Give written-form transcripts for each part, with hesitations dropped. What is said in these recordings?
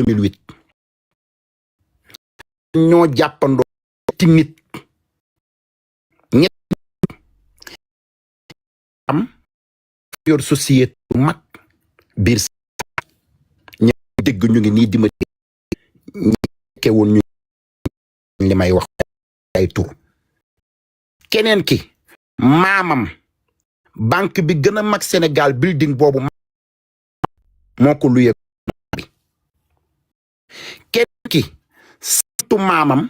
2008 ñoo jàppandoo ci nit ñett am yor société bu mag biir ñu dégg ñu ngi nii di ma ñekke woon ñu li may wax ay tur keneen ki maamam banque bi gën a mag Sénégal building boobu moo ko luyee bi keneen ki surtout maamam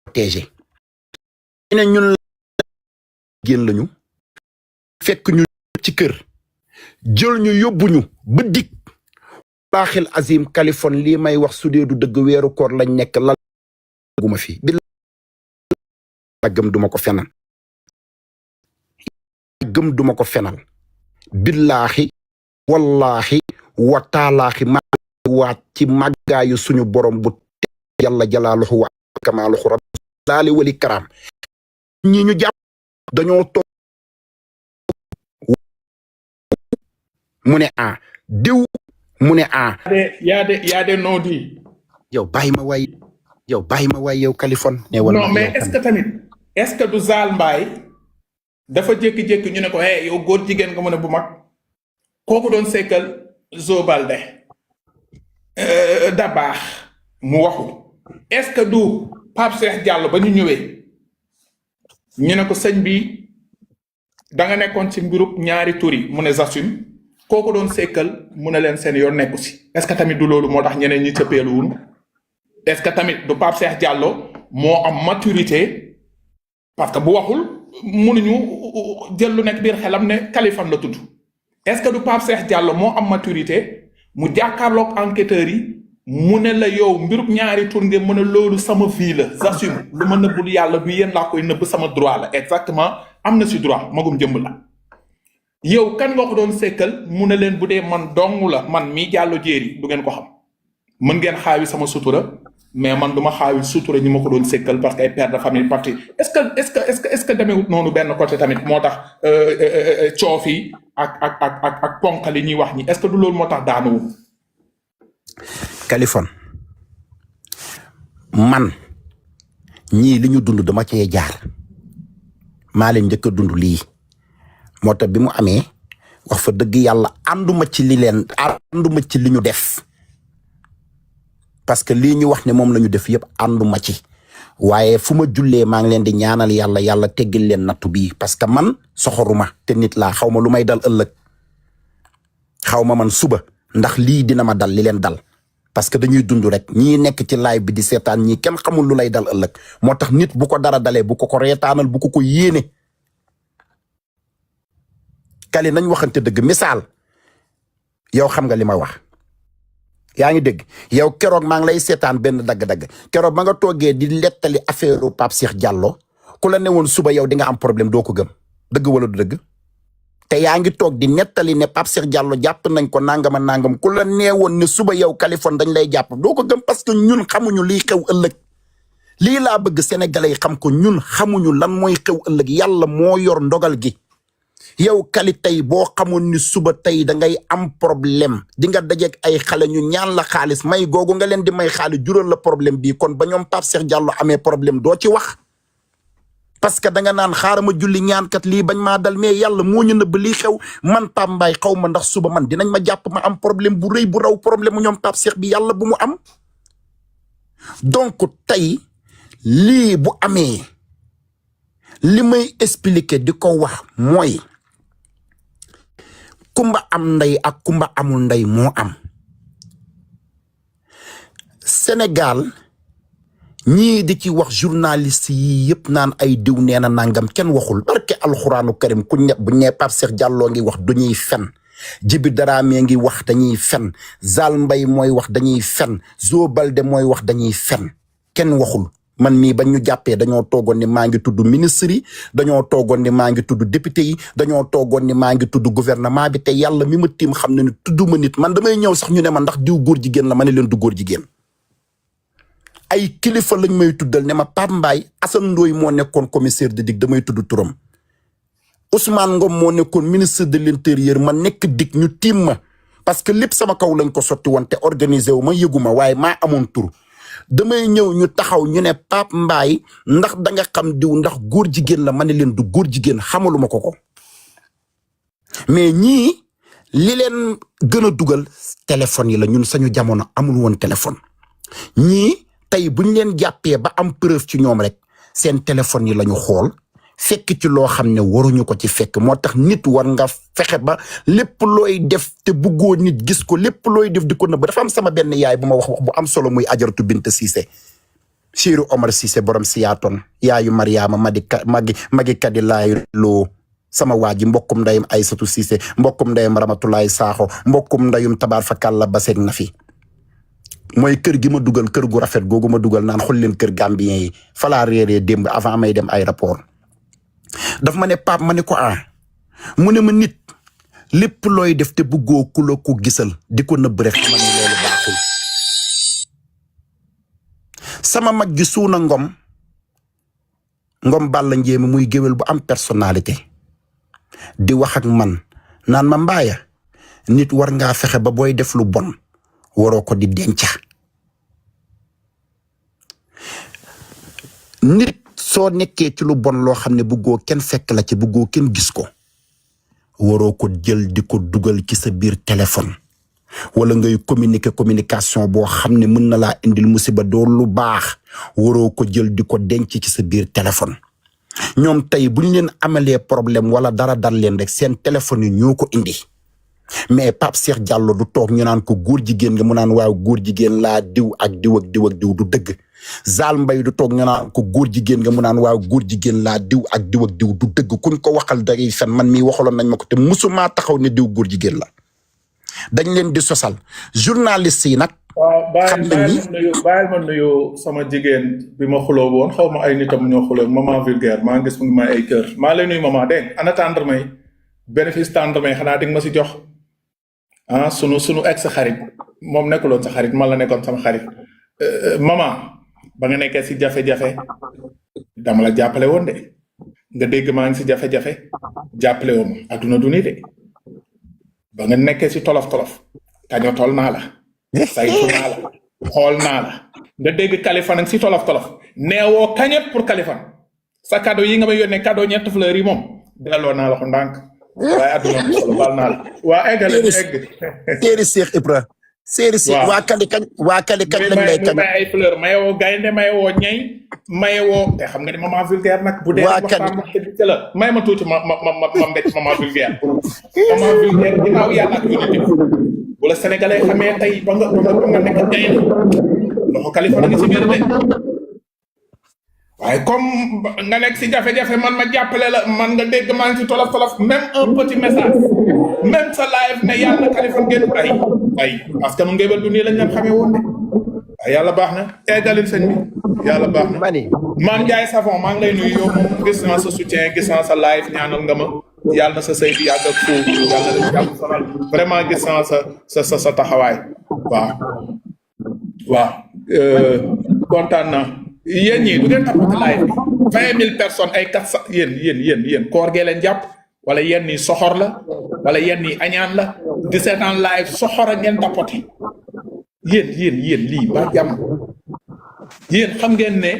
protégé ne ñun la génn lañu fekk ñu ci kër jël ñu yóbbu ñu ba dig laaxil azim Californie lii may wax su dee du dëgg weeru koor lañ nekk la guma fi bi gëm duma ko fenal gëm duma ko fenal billaahi wallaahi wa taalaahi ma waat ci màggaayu suñu borom bu yàlla jalaaluhu wa kamaaluhu rabbi laali wali karaam ñi ñu jàpp dañoo toog mu ne diw mu ne yaa de noo di yow bàyyi ma waay yow Californie ne wala non mais est-ce que tamit est-ce que du Zal Mbaye dafa jékki-jékki ñu ne ko yow góor jigéen nga mën a bu mag kooku doon sekkal Zo Balde da baax mu waxu est-ce que du Pape Cheikh Diallo ba ñu ñëwee ñu ne ko sëñ bi da nga nekkoon ci mbirub ñaari turi mu ne j'assume kooku doon sekkal mu ne leen seen yoon nekku si est-ce que tamit du loolu moo tax ñeneen ñi cëppeeluwul est-ce que tamit du Pape Cheikh Diallo moo am maturité parce que bu waxul mënuñu jël lu nekk biir xelam ne Kaliphone la tudd est-ce que du Pape Cheikh Diallo moo am maturité mu jàkkaarloog enquêteurs yi mu ne la yow mbirub ñaari tur ngeen mën a loolu sama vie la j'assume lu ma nëbbul yàlla du yéen laa koy nëbb sama droit la exactement am na si droit magum jëmb la yow kan nga ko doon sekkal mu ne leen bu dee man dong la man mii Diallo Diéry du ngeen ko xam mën ngeen xaawi sama sutura mais man duma xaawi sutura ñi ma ko doon sekkal parce que ay père de famille parti est-ce que demeewut noonu benn côté tamit moo tax coof yi ak ponkali ñuy wax ñi est-ce que du loolu moo tax daanuwu Kaliphone man ñii li ñu dund dama cee jaar maa leen njëkk a dund lii moo tax bi mu amee wax fa dëgg yàlla ànduma ci li ñu def parce que lii ñu wax ne moom la ñu def yëpp ànduma ci waaye fu ma jullee maa ngi leen di ñaanal yàlla teggil leen nattu bii parce que man soxoruma te nit laa xaw ma lu may dal ëllëg xaw ma man suba ndax lii dina ma dal li leen dal parce que dañuy dund rek ñii nekk ci live bi di seetaan ñii kenn xamul lu lay dal ëllëg moo tax nit bu ko dara dalee bu ko reetaanal bu ko yéene Kali nañ waxante dëgg misaal yow xam nga li ma wax yaa ngi dégg yow keroog maa ngi lay seetaan benn dagg-dagg keroog ba nga toogee di lettali affaire Pape Cheikh Diallo ku la ne woon suba yow di nga am problème doo ko gëm dëgg wala du dëgg te yaa ngi toog di nettali ne Pape Cheikh Diallo jàpp nañ ko nangama nangam ku la nee woon ne suba yow Kaliphone dañ lay jàpp doo ko gëm parce que ñun xamuñu liy xew ëllëg lii laa bëgg sénégalais yi xam ko ñun xamuñu lan mooy xew ëllëg yàlla moo yor ndogal gi yow Kali tey boo xamoon ni suba tey da ngay am problème di nga dajeeg ay xale ñu ñaan la xaalis may googu nga leen di may xaalis jural la problème bii kon ba ñoom Pape Cheikh Diallo amee problème doo ci wax parce que da nga naan xaaral ma julli ñaankat lii bañ maa dal mais yàlla moo ñu nëbb lii xew man Pape Mbaye xaw ma ndax suba man dinañ ma jàpp ma am problème bu rëy bu raw problème mu ñoom Pape Cheikh bi yàlla bu mu am donc tey lii bu amee li may expliquer di ko wax mooy kumba am ndey ak kumba amul ndey moo am Sénégal ñii di ci wax journaliste yi yëpp naan ay diw nee na nangam kenn waxul barke alxuraanu karim ku ne bu ñee Pape Cheikh Diallo ngi wax dañuy fen Djiby Dramé ngi wax dañuy fen Zal Mbaye mooy wax dañuy fen Zo Balde mooy wax dañuy fen kenn waxul man mii bañ ñu jàppee dañoo toogoon ni maa ngi tudd ministre yi dañoo toogoon ni maa ngi tudd député yi dañoo toogoon ni maa ngi tudd gouvernement bi te yàlla mi ma tiim xam ne ni tudduma nit man damay ñëw sax ñu ne ma ndax diw góor jigéen la ma ne leen du góor jigéen ay kilifa lañ may tuddal ne ma Pape Mbaye Assane Ndoye moo nekkoon commissaire de DIC damay tudd turam Ousmane Ngom moo nekkoon ministre de l'intérieur ma nekk DIC ñu tiim ma parce que lépp sama kaw lañ ko sotti woon te organisé wu ma yëguma waaye maa amoon tur damay ñëw ñu taxaw ñu ne Pape Mbaye ndax da nga xam diw ndax góor jigéen la ma ne leen du góor jigéen xamaluma ko mais ñii li leen gën a dugal téléphone yi la ñun sañu jamono amul woon téléphone ñii tey buñ leen jàppee ba am preuve ci ñoom rek seen téléphone yi la ñu xool fekk ci loo xam ne waruñu ko ci fekk moo tax nit war nga fexe ba lépp looy def te bëggoo nit gis ko lépp looy def di ko nëbb dafa am sama benn yaay bu ma wax bu am solo muy Ajaratu Bint Cissé Cheikh Omar Cissé borom Siyaatoon yaayu Mariama magi kadi laay loo sama waa ji mbokkum ndayum Aysatu Cissé mbokkum ndayum Ramatulaay Saaxo mbokkum ndayum tabaar fakal la baseeg na fi mooy kër gi ma dugal kër gu rafet googu ma dugal naan xool leen kër Gambien yi falaa réeree démb avant may dem aéroport daf ma ne Pape ma ne ko mu ne ma nit lépp looy def te bëggoo ku la ko gisal di ko nëbb rek xamal ni loolu baaxul sama mag gi suuna ngom Balla Njéeme muy géwél bu am personnalité di wax ak man naan ma Mbaaya nit war ngaa fexe ba booy def lu bon waroo ko di denca nit soo nekkee ci lu bon loo xam ne bëggoo kenn fekk la ci bëggoo kenn gis ko waroo ko jël di ko dugal ci sa biir téléphone wala ngay communication boo xam ne mën na laa indil musiba doo lu baax waroo ko jël di ko denc ci sa biir téléphone ñoom tey buñ leen amalee problème wala dara dal leen rek seen téléphone yi ñoo ko indi mais Pape Cheikh Diallo du toog ñu naan ko góor jigéen nga mu naan waaw góor jigéen laa diw ak diw ak diw ak diw du dëgg Zal Mbaye du toog ñu naan ko góor jigéen nga mu naan waaw góor jigéen laa diw ak diw ak diw du dëgg kuñ ko waxal dangay fen man mii waxaloon nañ ma ko te musumaa taxaw ne diw góor jigéen la dañ leen di sosal journaliste yi nag waaw xam nañ ni bàyyil ma nuyu sama jigéen bi ma xuloo woon xaw ma ay nitam ñoo xuloo maman vulgaire maa ngi gis mu ngi may ay kër maa lay nuyu maman dégg ana tàndarma yi bénéfice tàndarma yi xanaa di nga ma si jox sunu ex xarit moom nekkuloon sa xarit man la nekkoon sama xarit maman ba nga nekkee si jafe-jafe dama la jàppale woon de nga dégg maa ngi si jafe-jafe jàppale woo ma adduna du nii de ba nga nekkee si tolof-tolof kaño tol naa la saytu naa la xool naa la nga dégg Kaliphone nag si tolof-tolof neewoo kañot pour Kaliphone sa cadeau yi nga may yónnee cadeau ñett fleurs yi moom delloo naa la ko ndànk waaye adduna bi solo baal naa la waa eggale egg téeri Cheikh Ibra séeri si waa kali kañ lañ lay kañ may ay fleur mayewoo gaynde mayewoo ñay mayewoo te xam nga ni maman vulgaire nag bu dee waxtaan wax dëgg la may ma tuuti ma mbéj maman vulgaire maman vulgaire ginnaaw yàlla ak unité bu la sénégalais xamee tey ba nga nekk gaynde loxo Kaliphone ngi si biir de waaye comme nga nekk si jafe-jafe man ma jàppale la man nga dégg maa ngi si tolof même un petit message même sa live ne yàlla Kaliphone génn ay parce que nu ngébel du nii lañ leen xamee woon de waaye yàlla baax na eggalil sëñ bi yàlla baax na Mame Ndiaye Savon maa ngi lay nuyu yow moom gis naa sa soutien gis naa sa live ñaanal nga ma yàlla na sa sëy bi yàgg ak foofu yàlla na jàmm sonal vraiment gis naa sa taxawaay waaw kontaan naa yéen ñii du ngeen tapote live bi 20 000 personnes ay 400 yéen koor gee leen jàpp wala yenn nii soxor la wala yenn nii añaan la 17 ans live soxor a ngeen tapote yéen lii ba jàmm yéen xam ngeen ne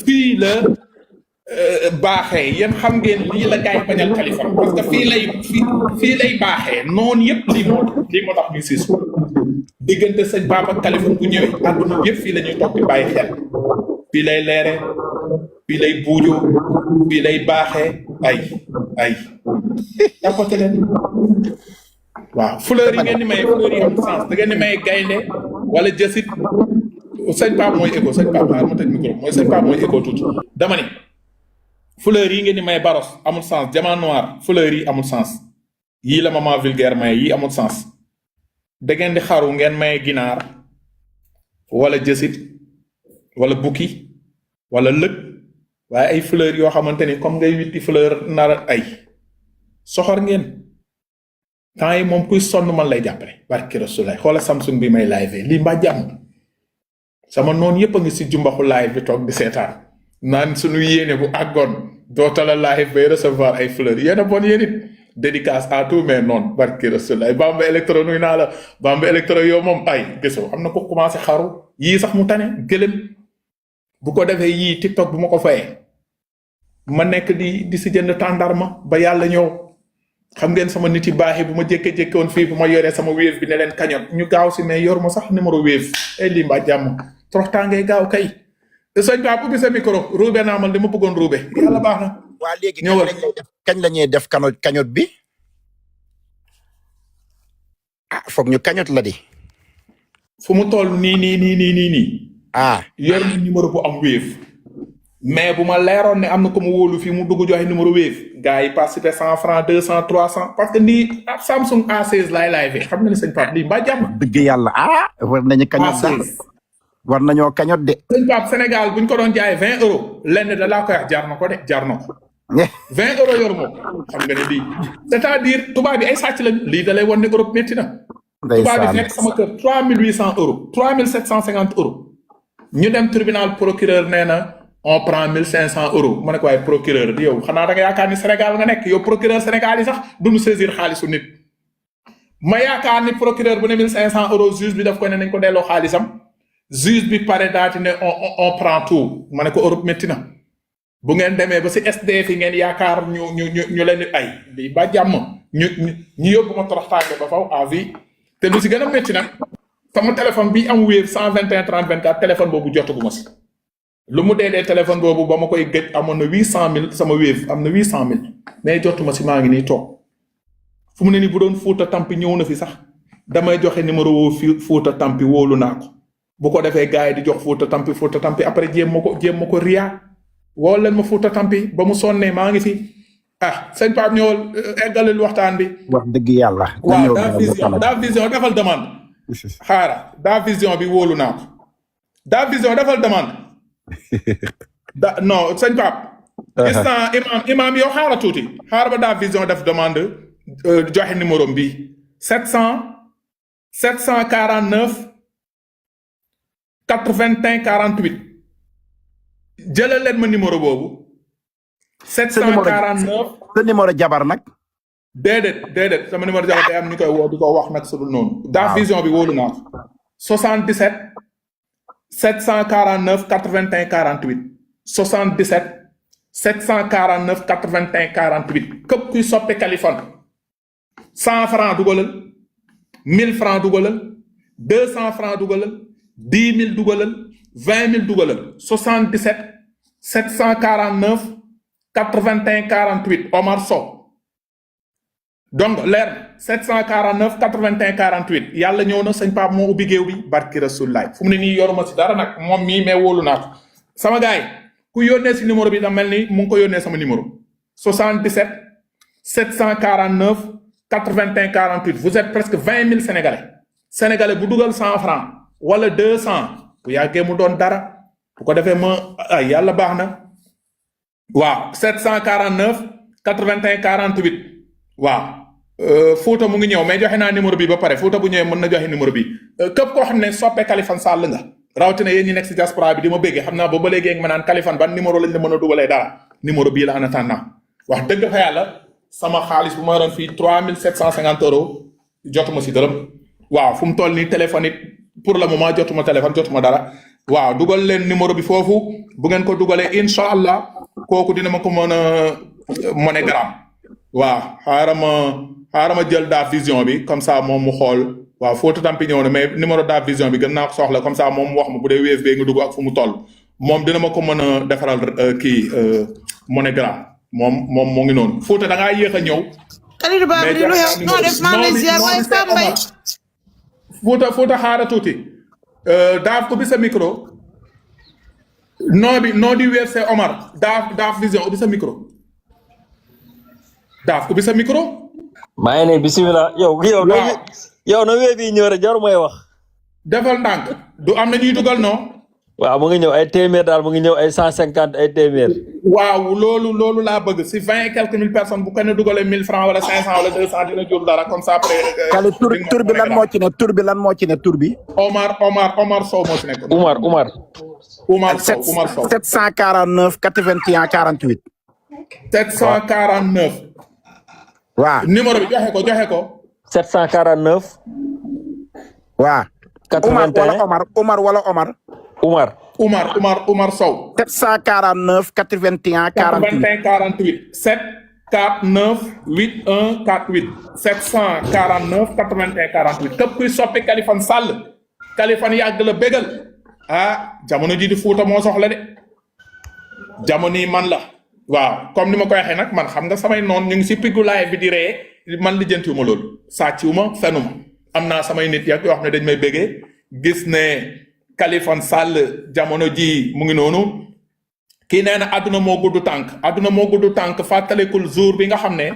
fii la baaxee yéen xam ngeen lii la gars yi bañal Kaliphone parce que fii lay baaxee noonu yëpp lii moo tax ñuy siis diggante sëñ Pape ak Kaliphone bu ñëwee àdduna yëpp fii la ñuy toog di bàyyi xel fii lay leere fii lay buujoo fii lay baaxee ay jàppate leen waaw fleur yi ngeen di maye fleur yi am sens da ngeen di maye gaynde wala jësit sëñ Pape mooy écho sëñ Pape xaar ma tëj micro mooy sëñ Pape mooy écho tuuti dama ni fleur yi ngeen di maye baros amul sens diamant noir fleur yi amul sens yii la maman vulgaire maye yii amul sens da ngeen di xaru ngeen maye ginaar wala jësit wala bukki wala lëg waaye ay fleur yoo xamante ni comme ngay witti fleur nar ay soxor ngeen temps yi moom kuy sonn man lay jàppale barki Rasulullah xoola Samsung bi may live lii mbaa jàmm sama noonu yépp a ngi si jumbaxu live bi toog di seetaan naan suñu yéene bu àggoon dootala live bay recevoir ay fleurs yéen a bon yéen it dédicace à tous mais non barki Rasulullah Bamba Electro nuy naa la Bamba Electro yow moom ay gisoo am na ko commencé xaru yii sax mu tane gëlëm bu ko defee yii TikTok bu ma ko fayee ma nekk di si jënd tàndarma ba yàlla ñëw xam ngeen sama nit yi baaxee bu ma jékke-jékke woon fii bu ma yoree sama Wave bi ne leen kañot ñu gaaw si mais yor ma sax numéro Wave ay lii mbaa jàmm toroxtaa ngay gaaw kay sëñ Pape ubbi sa micro ruube naa man dama bëggoon ruube yàlla baax na waa léegi ñëwal kañ la ñuy def kañot bi ah foog ñu kañot la di fu mu toll nii ah yor na numéro bu am Wave mais bu ma leeroon ne am na ko mu wóolu fii mu dugg joxe numéro Wave gars yi participer 100 francs 200 300 parce que nii ab Samsung A16 laay live xam nga ne sëñ Pape lii mbaa jàmm dëgg yàlla war nañu kañot daal war nañoo kañot de sëñ Pape Sénégal buñ ko doon jaay 20 euros lenn da laa koy wax jar na ko de jar na ko 20 euros yor moom xam nga ne lii c'est-à-dire tubaab bi ay sàcc lañ lii da lay wan ne Europe métti na tubaab bi nekk sama kër 3800 euros 3750 euros ñu dem tribunal procureur nee na on prend 1500 euros ma ne ko waaye procureur yow xanaa da nga yaakaar ni Sénégal nga nekk yow procureur Sénégal yi sax duñu saisir xaalisu nit ma yaakaar ni procureur bu ne 1500 euros juge bi daf ko ne nañ ko delloo xaalisam juge bi pare daati ne on prend tout ma ne ko Europe métti na bu ngeen demee ba si SDF yi ngeen yaakaar ñu leen di ay lii ba jàmm ñu yóbbu ma toroxtaange ba faw à vie te lu si gën a métti nag sama téléphone bi am Wave 121 30 24 téléphone boobu jotaguma si lu mu dee téléphone boobu ba ma koy gëj amoon na 800000 sama Wave am na 800000 mais jotuma si maa ngi nii toog fu mu ne nii bu doon Fouta Tampi ñëw na fi sax damay joxe numéro woo fi Fouta Tampi wóolu naa ko bu ko defee gars yi di jox Fouta Tampi après jéem ma ko riyaa woo leen ma Fouta Tampi ba mu sonnee maa ngi fi ah sëñ Pape ñëwal eggalil waxtaan bi. wax dëgg yàlla. waaw daa vision defal demande. xaara daa vision bi wóolu naa ko. daa vision defal demande. non sëñ Pape. gis naa imam yow xaara tuuti xaara ba daa vision def demande joxe numéro bi 749 81 48. jëlal leen ma numéro boobu. 749 sa numéro jabar nag. déedéet sama numéro jabar day am ñu koy woo di ko wax nag su dul noonu. daa vision bi wóolu naa ko. 77 749 81 48. 77 749 81 48 képp kuy soppe Kaliphone 100 francs dugalal 1000 francs dugalal 200 francs dugalal 10 000 dugalal 20 000 dugalal 77 749 81 48 Omar Sow donc leer 749 81 48 yàlla ñëw na sëñ Pape moo ubbi géew bi barki Rasulullah fu mu ne nii yoruma si dara nag moom mii mais wóolu naa ko sama gars yi ku yónnee si numéro bi da mel ni mu ngi ko yónnee sama numéro 77 749 81 48 vous êtes presque 20 000 sénégalais bu dugal 100 francs wala 200 bu yàggee mu doon dara bu ko defee ma ay yàlla baax na waaw 749 81 48 waaw Fouta mu ngi ñëw mais joxe naa numéro bi ba pare Fouta bu ñëwee mën na joxe numéro bi képp koo xam ne soppe Kaliphone Sall nga rawatina yéen ñi nekk si diaspora bi di ma béggee xam naa ba léegi ma naan Kaliphone ban numéro lañ la mën a dugalee dara numéro bii la en attendant wax dëgg fa yàlla sama xaalis bu ma yoroon fii 3750 euros jotuma si dërëm waaw fu mu toll nii téléphone it pour le moment jotuma téléphone jotuma dara waaw dugal leen numéro bi foofu bu ngeen ko dugalee incha allah kooku dina ma ko mën a MoneyGram waaw xaaral ma jël daa vision bi comme ça moom mu xool waaw Fouta Tampi ñëw na mais numéro daa vision bi gën naa ko soxla comme ça moom mu wax ma bu dee Wave bee nga dugg ak fu mu toll moom dina ma ko mën a defaral MoneyGram moom moo ngi noonu Fouta da ngaa yéex a ñëw. Kalidou Ba bi lu xew noo def maa ngi lay ziar waaye Sambay. Fouta xaaral tuuti daaf ubbi sa micro noo di Wave c'est Omar daaf vision ubbi sa micro daaf ubbi sa micro. maa ngi ne bisimilah yow na Wave bi ñëw rek jarul may wax. defal ndànk du am na ñuy dugal non. waaw mu ngi ñëw ay téeméer daal mu ngi ñëw ay 150 ay téeméer. waaw loolu laa bëgg si 20 et quelques mille personnes bu kenn dugalee 1000 francs wala 500 wala 200 dina jur dara comme ça après. Kali tur bi lan moo ci ne tur bi. Omar Sow moo ci nekk. Omar Sow 749 81 48. 749 waa numéro bi joxe ko 749. waa 81 Omar wala Omar Umar Sow 749 81 48 749 81 48 749 81 48 képp kuy soppi Kaliphone Sall Kaliphone yàgg la bégal jamono ji di Fuuta moo soxla de jamono yi man la waaw comme ni ma koy waxee nag man xam nga samay noon ñu ngi si piggu laay bi di ree man lijjantiwuma loolu sàcciwuma fenuma am naa samay nit yak yoo xam ne dañ may bégee gis ne Kaliphone Sall jamono ji mu ngi noonu kii nee na àdduna moo gudd tànk fàttalikul jour bi nga xam ne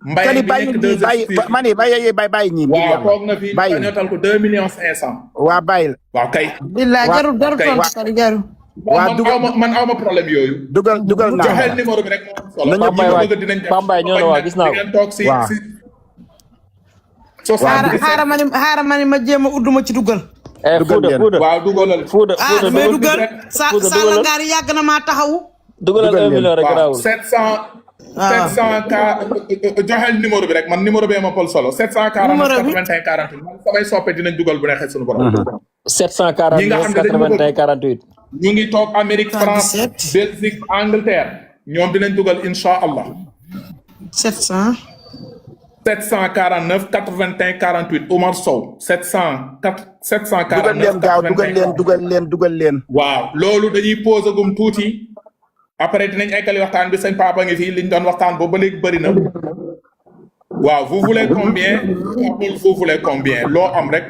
mbay bi nekk 2 mani bàyyi ñi waaw toog na fi dañootal ko 2 millions 500 waa bàyyil waaw kay billaay jarul tontu kadi jaru man awma problème yooyu dugal naa joxeel numéro bi rek moo am solo Pambay ñëw na waa gis naa ko ngeen toog si xaaral ma ni ma jéem a udduma ci dugal Fuuda waaw dugalal Fuuda mais dugal Sall Ngari yàgg na maa taxawu dugalal 1 million rek raawul 700 ka joxeel numéro bi rek man numéro bi ma pol solo 749 81 48 man samay soppe dinañ dugal bu neexee suñu borom 749 81 48 ñu ngi toog Amérique France Belgique Angleterre ñoom dinañ dugal insha allah 749 81 48 Omar Sow 749 dugal leen waaw loolu dañuy pause gum tuuti après dinañ eggali waxtaan bi sëñ Papa ngi fii liñ doon waxtaan boobu ba léegi bëri na waaw vous voulez combien loo am rek